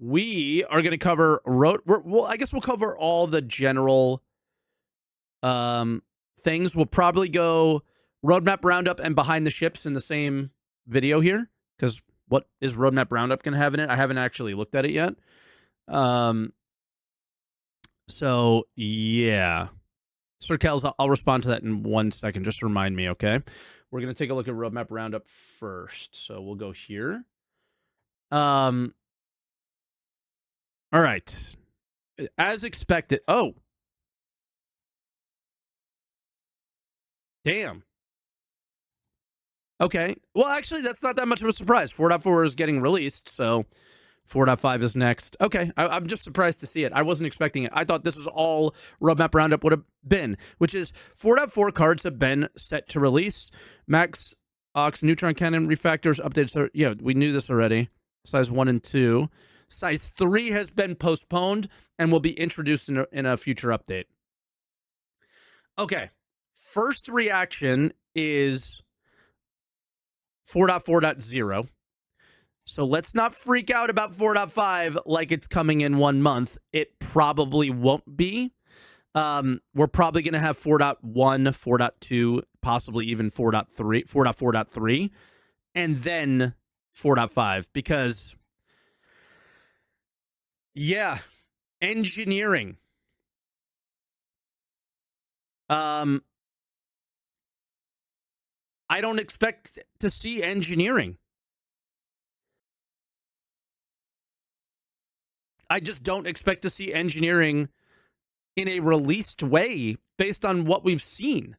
we are going to cover I guess we'll cover all the general things. We'll probably go roadmap roundup and behind the ships in the same video here, because what is roadmap roundup going to have in it? I haven't actually looked at it yet. So yeah, Sir Kells, I'll respond to that in 1 second. Just remind me, okay? We're going to take a look at roadmap roundup first. So we'll go here. All right. As expected. Oh. Damn. Okay. Well, actually, that's not that much of a surprise. 4.4 is getting released, so 4.5 is next. Okay. I'm just surprised to see it. I wasn't expecting it. I thought this is all roadmap roundup would have been, which is 4.4 cards have been set to release. Max Ox Neutron Cannon refactors updated. So, yeah, we knew this already. Size 1 and 2. Size 3 has been postponed and will be introduced in a future update. Okay. First reaction is 4.4.0. So let's not freak out about 4.5 like it's coming in 1 month. It probably won't be. We're probably going to have 4.1, 4.2, possibly even 4.4.3, and then 4.5, because, yeah, engineering. I don't expect to see engineering. I just don't expect to see engineering in a released way based on what we've seen.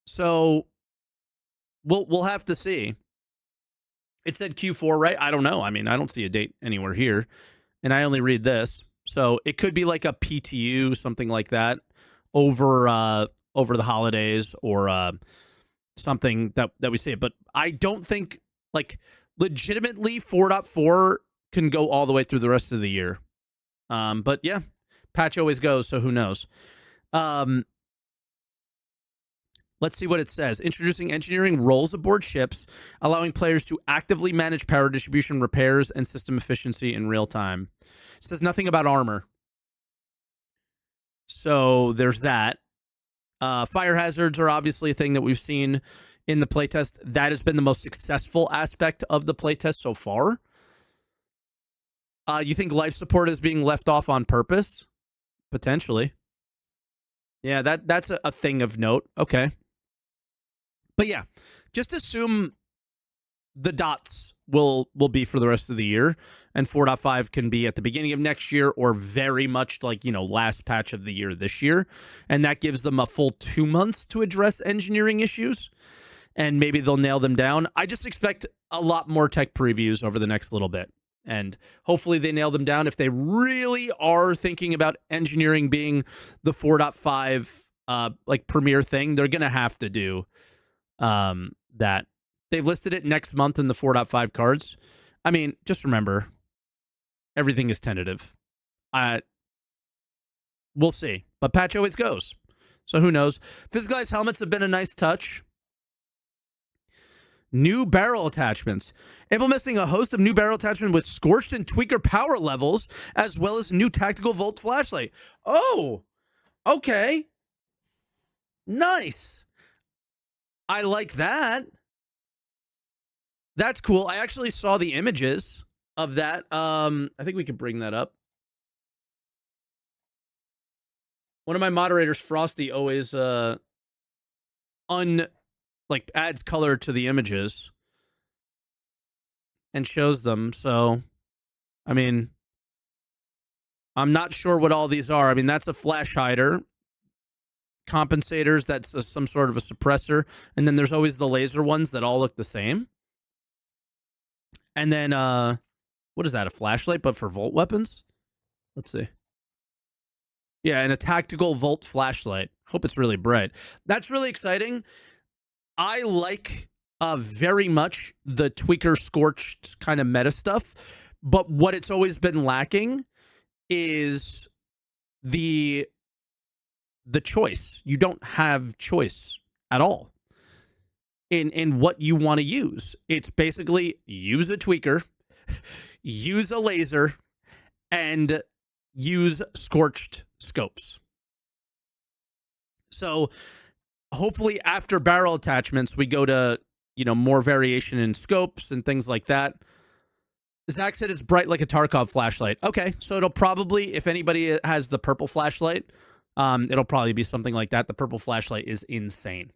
So we'll have to see. It said Q4, right? I don't know. I mean, I don't see a date anywhere here, and I only read this. So it could be like a PTU, something like that, over the holidays, or something that we see. But I don't think, like, legitimately 4.4 can go all the way through the rest of the year. But yeah, patch always goes, so who knows? Let's see what it says. Introducing engineering roles aboard ships, allowing players to actively manage power distribution, repairs, and system efficiency in real time. It says nothing about armor. So there's that. Fire hazards are obviously a thing that we've seen in the playtest. That has been the most successful aspect of the playtest so far. You think life support is being left off on purpose? Potentially. Yeah, that's a thing of note. Okay. But yeah, just assume the dots will be for the rest of the year, and 4.5 can be at the beginning of next year, or very much like, last patch of the year this year. And that gives them a full 2 months to address engineering issues, and maybe they'll nail them down. I just expect a lot more tech previews over the next little bit, and hopefully they nail them down. If they really are thinking about engineering being the 4.5 like premier thing, they're going to have to do that. They've listed it next month in the 4.5 cards. I mean, just remember, everything is tentative. We'll see. But patch always goes, so who knows? Physicalized helmets have been a nice touch. New barrel attachments. Implementing a host of new barrel attachments with scorched and tweaker power levels, as well as new tactical volt flashlight. Oh, okay. Nice. I like that. That's cool. I actually saw the images of that. I think we could bring that up. One of my moderators, Frosty, always adds color to the images and shows them. So, I mean, I'm not sure what all these are. I mean, that's a flash hider. Compensators, that's some sort of a suppressor. And then there's always the laser ones that all look the same. And then, what is that, a flashlight, but for volt weapons? Let's see. Yeah, and a tactical volt flashlight. Hope it's really bright. That's really exciting. I like very much the tweaker scorched kind of meta stuff, but what it's always been lacking is the choice. You don't have choice at all in what you want to use. It's basically use a tweaker, use a laser, and use scorched scopes. So hopefully after barrel attachments, we go to, more variation in scopes and things like that. Zach said it's bright like a Tarkov flashlight. Okay, so it'll probably, if anybody has the purple flashlight, it'll probably be something like that. The purple flashlight is insane.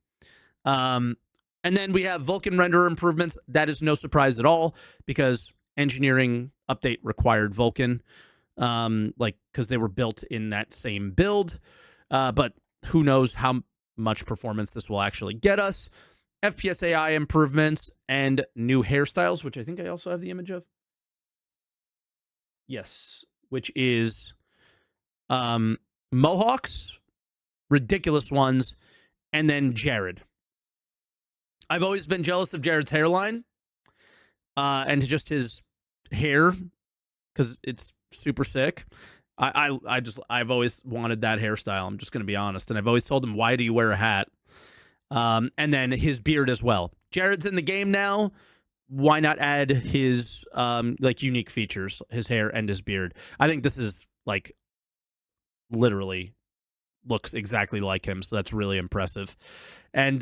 And then we have Vulkan render improvements. That is no surprise at all because engineering update required Vulkan, because they were built in that same build. But who knows how much performance this will actually get us. FPS AI improvements and new hairstyles, which I think I also have the image of. Yes, which is mohawks, ridiculous ones, and then Jared. I've always been jealous of Jared's hairline and just his hair because it's super sick. I've always wanted that hairstyle. I'm just going to be honest. And I've always told him, why do you wear a hat? And then his beard as well. Jared's in the game now. Why not add his unique features, his hair and his beard? I think this is literally looks exactly like him. So that's really impressive. And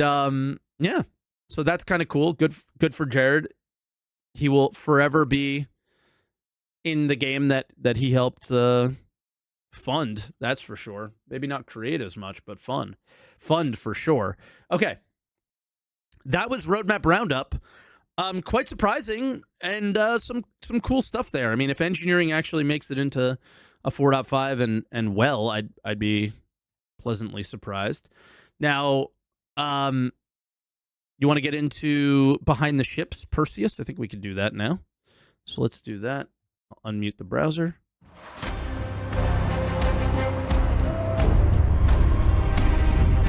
yeah, so that's kind of cool. Good for Jared. He will forever be in the game that he helped fund, that's for sure. Maybe not create as much, but fund for sure. Okay, that was Roadmap Roundup. Quite surprising and some cool stuff there. I mean, if engineering actually makes it into a 4.5 and well, I'd be pleasantly surprised. Now, you want to get into behind the ships, Perseus? I think we could do that now. So let's do that. I'll unmute the browser.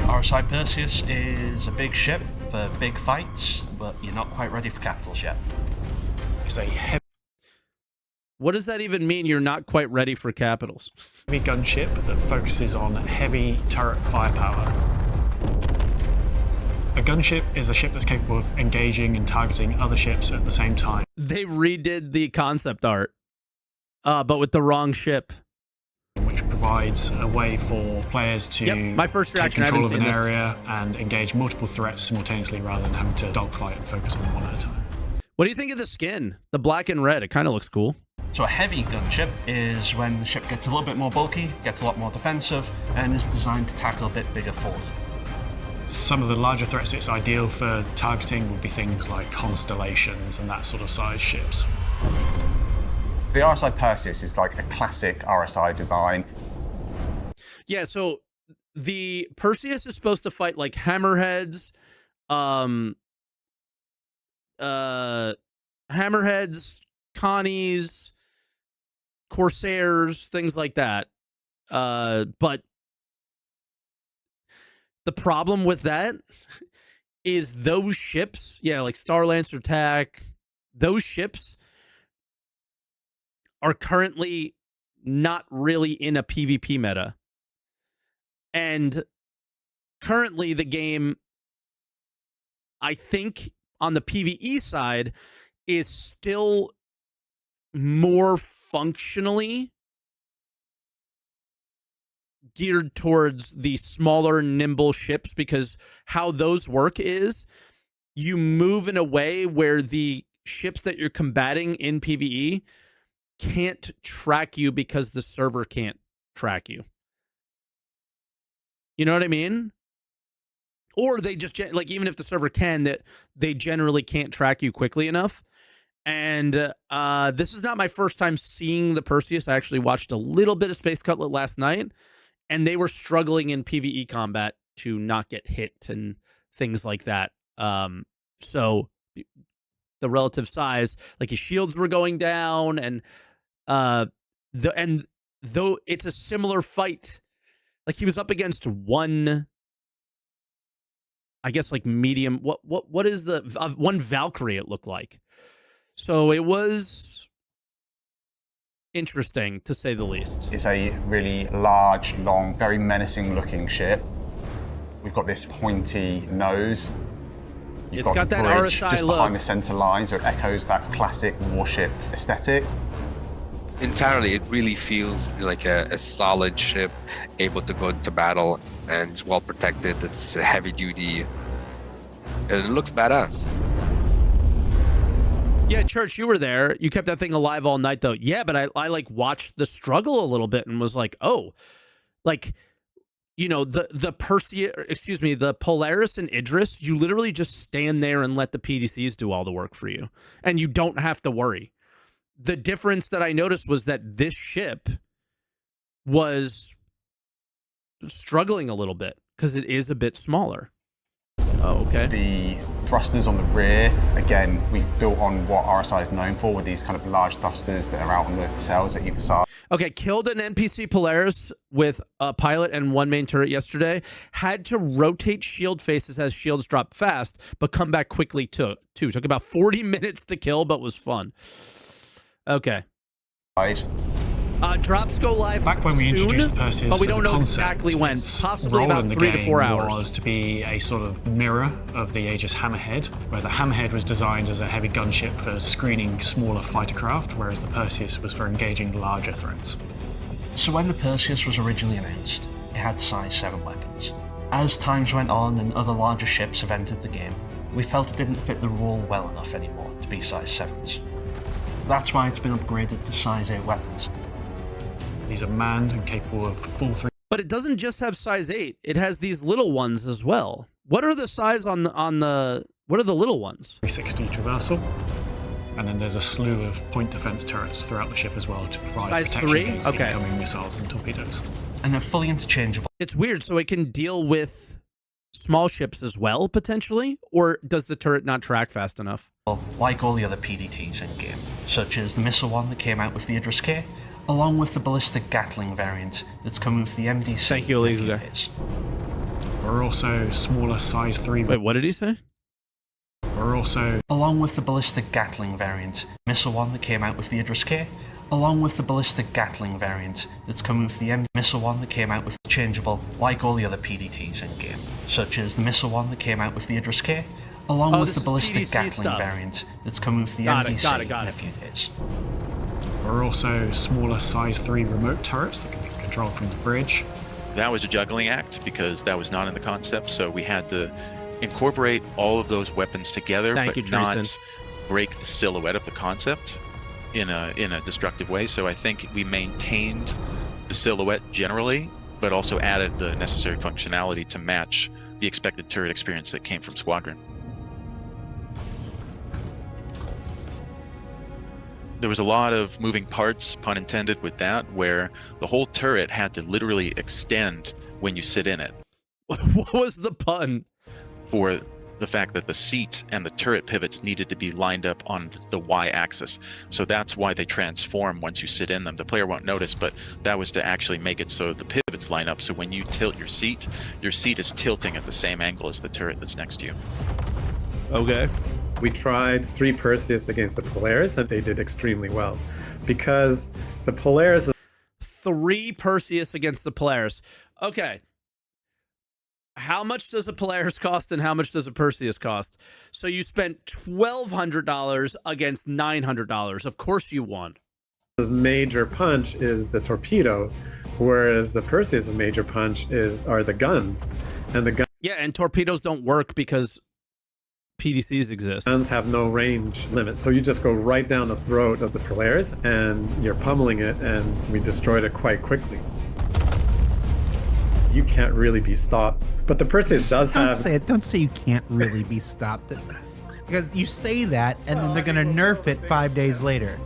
RSI Perseus is a big ship for big fights, but you're not quite ready for capitals yet. It's a heavy What does that even mean, you're not quite ready for capitals? gunship that focuses on heavy turret firepower. A gunship is a ship that's capable of engaging and targeting other ships at the same time. They redid the concept art, but with the wrong ship. Which provides a way for players to my first reaction, take control of an area and engage multiple threats simultaneously rather than having to dogfight and focus on one at a time. What do you think of the skin? The black and red, it kind of looks cool. So a heavy gunship is when the ship gets a little bit more bulky, gets a lot more defensive, and is designed to tackle a bit bigger foes. Some of the larger threats it's ideal for targeting would be things like constellations and that sort of size ships. The RSI Perseus is like a classic RSI design. Yeah, so the Perseus is supposed to fight like hammerheads, Connies, Corsairs, things like that. But the problem with that is those ships, like Star Lancer attack, those ships are currently not really in a PvP meta. And currently the game, I think on the PvE side, is still more functionally geared towards the smaller, nimble ships, because how those work is you move in a way where the ships that you're combating in PvE can't track you because the server can't track you. You know what I mean? Or they just, even if the server can, that they generally can't track you quickly enough. And this is not my first time seeing the Perseus. I actually watched a little bit of Space Cutlet last night, and they were struggling in PvE combat to not get hit and things like that. So the relative size, his shields were going down, and though it's a similar fight, he was up against one, I guess, medium. What is the one Valkyrie? It looked like. So it was interesting, to say the least. It's a really large, long, very menacing looking ship. We've got this pointy nose. It's got that RSI just look behind the center line, so it echoes that classic warship aesthetic. entirely. It really feels like a solid ship, able to go into battle, and it's well protected. It's heavy duty, and it looks badass. Yeah, Church, you were there. You kept that thing alive all night, though. Yeah, but I like watched the struggle a little bit and was like, oh, like, you know, the Perseus, excuse me, the Polaris and Idris, you literally just stand there and let the PDCs do all the work for you, and you don't have to worry. The difference that I noticed was that this ship was struggling a little bit because it is a bit smaller. Oh, okay. The thrusters on the rear, again, we built on what RSI is known for, with these kind of large thrusters that are out on the cells at either side. Okay, killed an NPC Polaris with a pilot and one main turret yesterday. Had to rotate shield faces as shields drop fast, but come back quickly too. Took about 40 minutes to kill, but was fun. Okay. Drops go live Back when we soon, introduced the Perseus, but we as don't a know concept, exactly when. its Possibly role about in the 3 to game 4 hours. was to be a sort of mirror of the Aegis Hammerhead, where the Hammerhead was designed as a heavy gunship for screening smaller fighter craft, whereas the Perseus was for engaging larger threats. So when the Perseus was originally announced, it had size 7 weapons. As times went on and other larger ships have entered the game, we felt it didn't fit the rule well enough anymore to be size 7s. That's why it's been upgraded to size 8 weapons. These are manned and capable of full 3. But it doesn't just have size 8. It has these little ones as well. What are the size on the what are the little ones? 360 traversal. And then there's a slew of point defense turrets throughout the ship as well to provide Size protection 3? against Okay. incoming missiles and torpedoes. And they're fully interchangeable. It's weird, so it can deal with small ships as well, potentially? Or does the turret not track fast enough? Like all the other PDTs in game, such as the missile one that came out with the Idris K, along with the ballistic Gatling variant that's coming with the MDC. Thank you, in a few Elisa. days. We're also smaller size 3. Wait, what did he say? We're also Along with the ballistic Gatling variant, missile one that came out with the Idris K, along with the ballistic Gatling variant that's coming with the missile one that came out with changeable, like all the other PDTs in game, such as the missile one that came out with the Idris K, along with this the is ballistic PDC Gatling stuff. variant that's coming with the Got it, MDC got in it. a few days. We're also smaller size 3 remote turrets that can be controlled from the bridge. That was a juggling act because that was not in the concept, so we had to incorporate all of those weapons together, Thank but you, Treason. not break the silhouette of the concept in a destructive way. So I think we maintained the silhouette generally, but also added the necessary functionality to match the expected turret experience that came from Squadron. There was a lot of moving parts, pun intended, with that, where the whole turret had to literally extend when you sit in it, What was the pun? for the fact that the seat and the turret pivots needed to be lined up on the y-axis. So that's why they transform once you sit in them. The player won't notice, but that was to actually make it so the pivots line up, so when you tilt your seat is tilting at the same angle as the turret that's next to you. Okay. We tried 3 Perseus against the Polaris, and they did extremely well. Because the Polaris... 3 Perseus against the Polaris. Okay. How much does a Polaris cost and how much does a Perseus cost? So you spent $1,200 against $900. Of course you won. His major punch is the torpedo, whereas the Perseus' major punch are the guns. And the Yeah, and torpedoes don't work because PDCs exist. guns have no range limit. So you just go right down the throat of the Polaris, and you're pummeling it, and we destroyed it quite quickly. You can't really be stopped. But the Perseus does Don't have... say it. Don't say you can't really be stopped. Because you say that, and then they're going to nerf it 5 days later.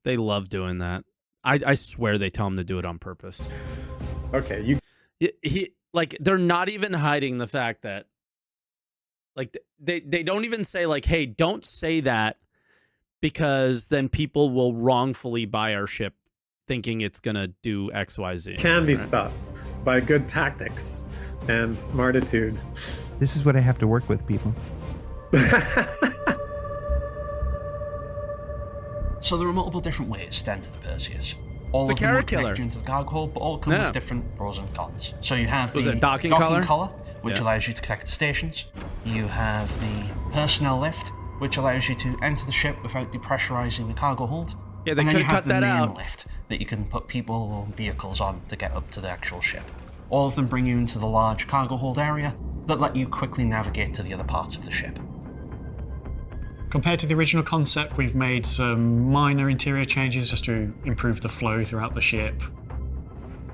They love doing that. I swear they tell him to do it on purpose. Okay, you... He like, they're not even hiding the fact that, like, they don't even say, like, hey, don't say that because then people will wrongfully buy our ship thinking it's gonna do XYZ. can be stopped by good tactics and smartitude. This is what I have to work with, people. So there are multiple different ways to enter the Perseus. All It's a of them will carrot killer. connect you into the cargo hold, but all come Yeah. with different pros and cons. So you have Was the it docking collar? collar, which Yeah. allows you to connect to stations. You have the personnel lift, which allows you to enter the ship without depressurizing the cargo hold. Yeah, they and then could you have have cut the that main out. lift that you can put people or vehicles on to get up to the actual ship. All of them bring you into the large cargo hold area that let you quickly navigate to the other parts of the ship. Compared to the original concept, we've made some minor interior changes just to improve the flow throughout the ship.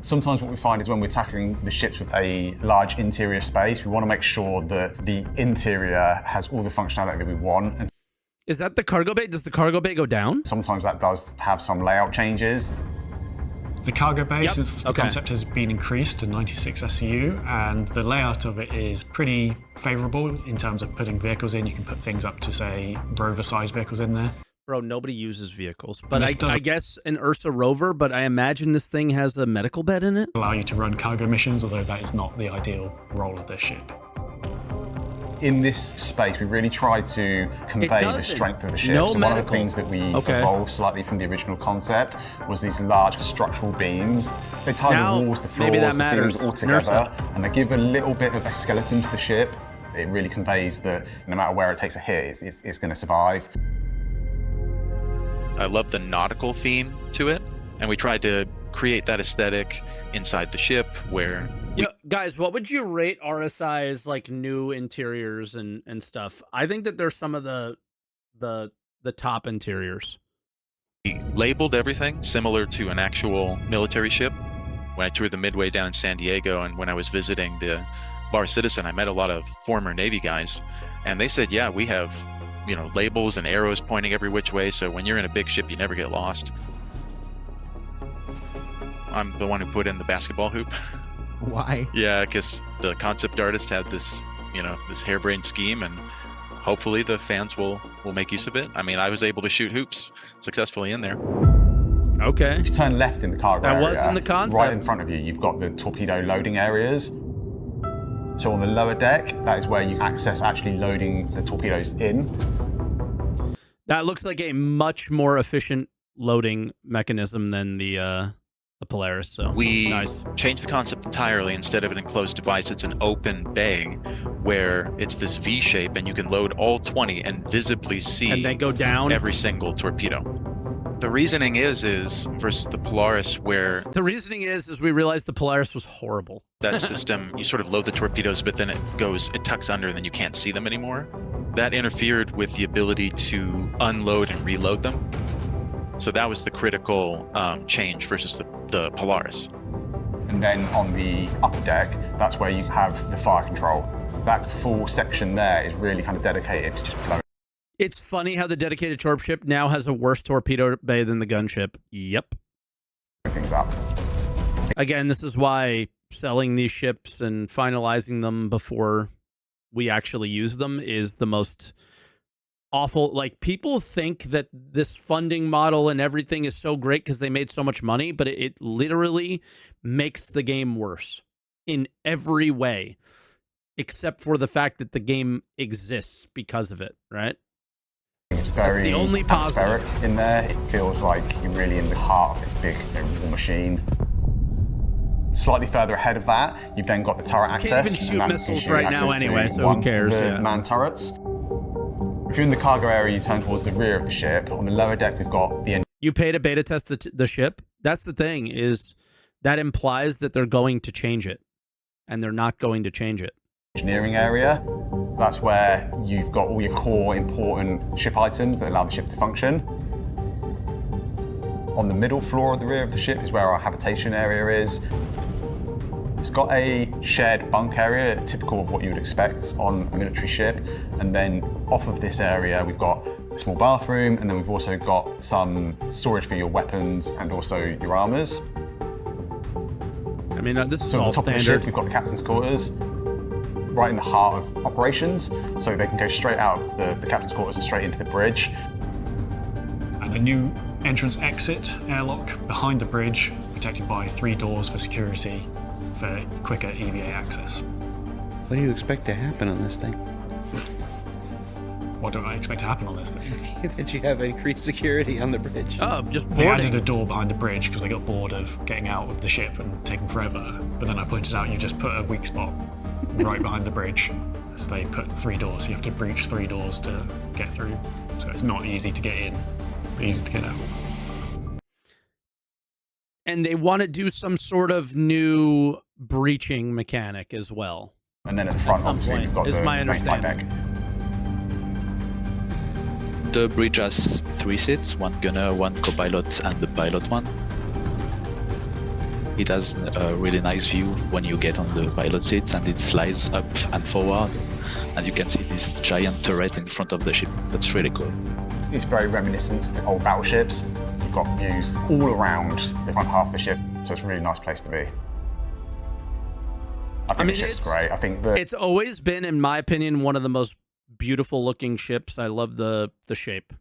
Sometimes what we find is when we're tackling the ships with a large interior space, we want to make sure that the interior has all the functionality that we want. And Is that the cargo bay? Does the cargo bay go down? sometimes that does have some layout changes. The cargo bay, Yep, since the okay. concept has been increased to 96 SCU, and the layout of it is pretty favourable in terms of putting vehicles in. You can put things up to, say, rover-sized vehicles in there. Bro, nobody uses vehicles. But This I doesn't- guess an Ursa rover, but I imagine this thing has a medical bed in it? Allow you to run cargo missions, although that is not the ideal role of this ship. In this space, we really try to convey the doesn't. strength of the ship. No So one of the medical. things that we Okay. evolved slightly from the original concept was these large structural beams. They tie Now, the walls, the floors, maybe that the ceilings matters. all together, Nursa. and they give a little bit of a skeleton to the ship. It really conveys that no matter where it takes a hit, it's going to survive. I love the nautical theme to it, and we tried to create that aesthetic inside the ship where Yo, guys, what would you rate RSI's like new interiors and stuff? I think that there's some of the top interiors. we labeled everything similar to an actual military ship. When I toured the Midway down in San Diego, and when I was visiting the Bar Citizen, I met a lot of former Navy guys, and they said, yeah, we have, labels and arrows pointing every which way, so when you're in a big ship, you never get lost. I'm the one who put in the basketball hoop. Why? Yeah, because the concept artist had this, this harebrained scheme, and hopefully the fans will make use of it. I mean, I was able to shoot hoops successfully in there. Okay. If you turn left in the cargo That area, was in the concept. right in front of you, you've got the torpedo loading areas. So on the lower deck, that is where you access actually loading the torpedoes in. That looks like a much more efficient loading mechanism than the Polaris. So We nice. changed the concept entirely. Instead of an enclosed device, it's an open bay where it's this V shape, and you can load all 20 and visibly see And they go down. every single torpedo. The reasoning is versus the Polaris, where The reasoning is we realized the Polaris was horrible. that system, you sort of load the torpedoes, but then it tucks under, and then you can't see them anymore. That interfered with the ability to unload and reload them. So that was the critical change versus the Polaris. And then on the upper deck, that's where you have the fire control. That full section there is really kind of dedicated to just blowing It's funny how the dedicated torp ship now has a worse torpedo bay than the gunship. Yep. things up. Again, this is why selling these ships and finalizing them before we actually use them is the most awful. Like, people think that this funding model and everything is so great because they made so much money, but it literally makes the game worse in every way, except for the fact that the game exists because of it, right? It's That's very the only positive. atmospheric in there. It feels like you're really in the heart of this big war machine. Slightly further ahead of that, you've then got the turret access. Can't even shoot and that missiles gives you right now access to anyway, so who one of cares, the yeah. man turrets. If you're in the cargo area, you turn towards the rear of the ship. On the lower deck, we've got the You pay to beta test the ship. That's the thing, is that implies that they're going to change it, and they're not going to change it. engineering area. That's where you've got all your core important ship items that allow the ship to function. On the middle floor of the rear of the ship is where our habitation area is. It's got a shared bunk area, typical of what you would expect on a military ship. And then off of this area, we've got a small bathroom, and then we've also got some storage for your weapons and also your armors. I mean, this is So all on the top of the ship, standard. we've got the captain's quarters, right in the heart of operations, so they can go straight out of the captain's quarters and straight into the bridge. And a new entrance exit airlock behind the bridge, protected by 3 doors for security for quicker EVA access. What do you expect to happen on this thing? What do I expect to happen on this thing? That you have increased security on the bridge. Oh, just They added a boarding. door behind the bridge because they got bored of getting out of the ship and taking forever. But then I pointed out you just put a weak spot right behind the bridge, So they put 3 doors. So you have to breach 3 doors to get through. So it's not easy to get in, but easy to get out. And they want to do some sort of new breaching mechanic as well. And then at the front, some obviously, point, you've got is the my main pipe understanding. deck. The bridge has 3 seats, 1 gunner, 1 co-pilot, and the pilot one. It has a really nice view when you get on the pilot seat, and it slides up and forward. And you can see this giant turret in front of the ship. That's really cool. It's very reminiscent to old battleships. You've got views all around the front half of the ship, so it's a really nice place to be. I think the ship's great. I think it's always been, in my opinion, one of the most beautiful looking ships. I love the shape.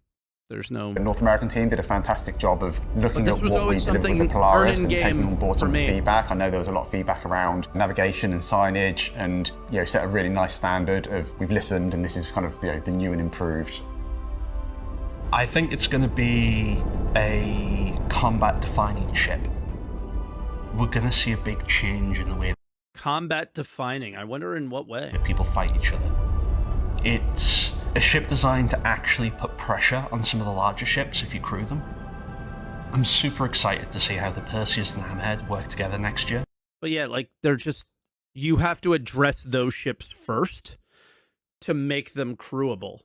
There's no. The North American team did a fantastic job of looking at what we delivered with the earn Polaris in and taking game on board for some me. feedback. I know there was a lot of feedback around navigation and signage, and set a really nice standard of we've listened, and this is kind of the new and improved. I think it's going to be a combat-defining ship. We're going to see a big change in the way Combat defining. I wonder in what way. that people fight each other. It's a ship designed to actually put pressure on some of the larger ships if you crew them. I'm super excited to see how the Perseus and Hammerhead work together next year. But yeah, like they're just, you have to address those ships first to make them crewable,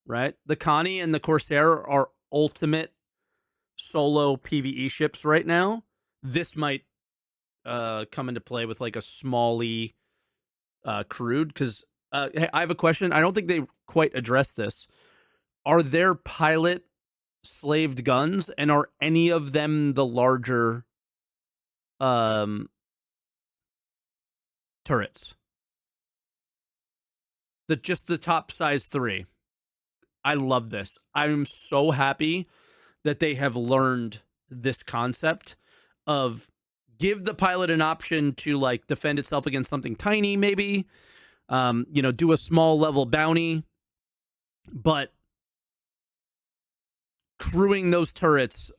right? The Connie and the Corsair are ultimate solo PvE ships right now. This might come into play with like a smally crewed, because hey, I have a question. I don't think they quite addressed this. Are there pilot slaved guns, and are any of them the larger turrets? Just the top size 3. I love this. I'm so happy that they have learned this concept of give the pilot an option to like defend itself against something tiny, maybe, do a small level bounty, but crewing those turrets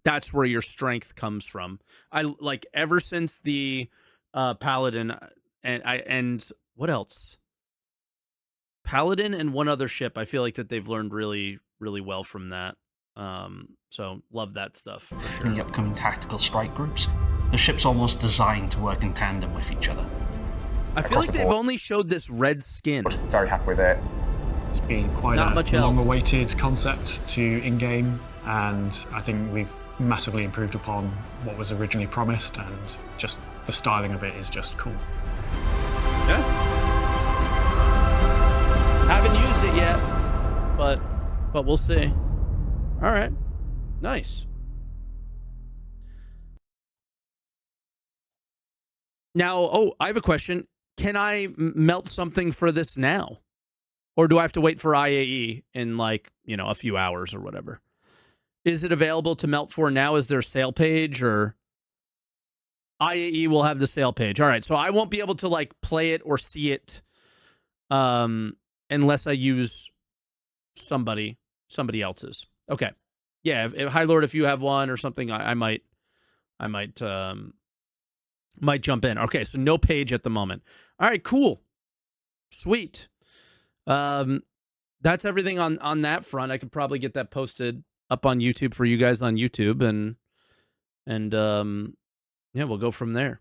that's where your strength comes from. I like ever since the Paladin and what else? Paladin and one other ship, I feel like that they've learned really, really well from that. So love that stuff for sure. In the upcoming tactical strike groups, the ship's almost designed to work in tandem with each other. I feel like they've only showed this red skin. Very happy with it. It's been quite Not much a else. long-awaited concept to in-game, and I think we've massively improved upon what was originally promised, and just the styling of it is just cool. Yeah. Haven't used it yet, but we'll see. All right. Nice. Now, I have a question. Can I melt something for this now? Or do I have to wait for IAE in like, a few hours or whatever? Is it available to melt for now? Is there a sale page, or IAE will have the sale page? All right. So I won't be able to like play it or see it unless I use somebody else's. Okay. Yeah. If High Lord, if you have one or something, I might jump in. Okay. So no page at the moment. All right, cool. Sweet. That's everything on that front. I could probably get that posted up on YouTube for you guys on YouTube, and yeah, we'll go from there.